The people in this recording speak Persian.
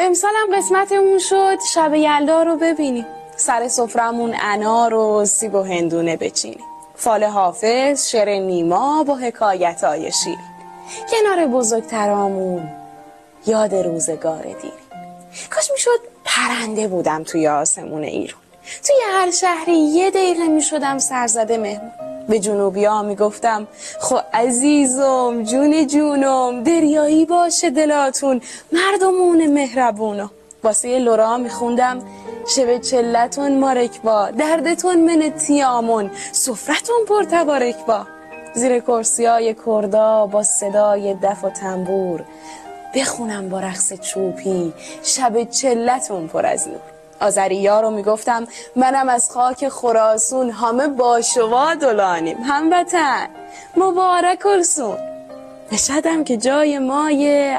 امسال هم قسمتمون شد شب یلدا رو ببینیم، سر سفرمون انار و سیب و هندونه بچینیم، فال حافظ، شعر نیما با حکایتای شیرین، کنار بزرگترامون یاد روزگار دیرین. کاش میشد پرنده بودم توی آسمون ایران، توی هر شهری یه دقیقه میشدم سرزده مهمون. به جنوبی ها میگفتم خو عزیزم جون جونم، دریایی باشه دلاتون مردمون مهربونو. واسه لورا میخوندم شب چلتون مارک با، دردتون من تیامون، سفرتون پر تبارک با. زیر کرسیای کردا با صدای دف و تنبور بخونم با رقص چوپی شب چلتون پر از نور. آذریا رو میگفتم منم از خاک خراسون، همه باشوا دلانیم هموطن مبارک السون. مشهدم که جای مایه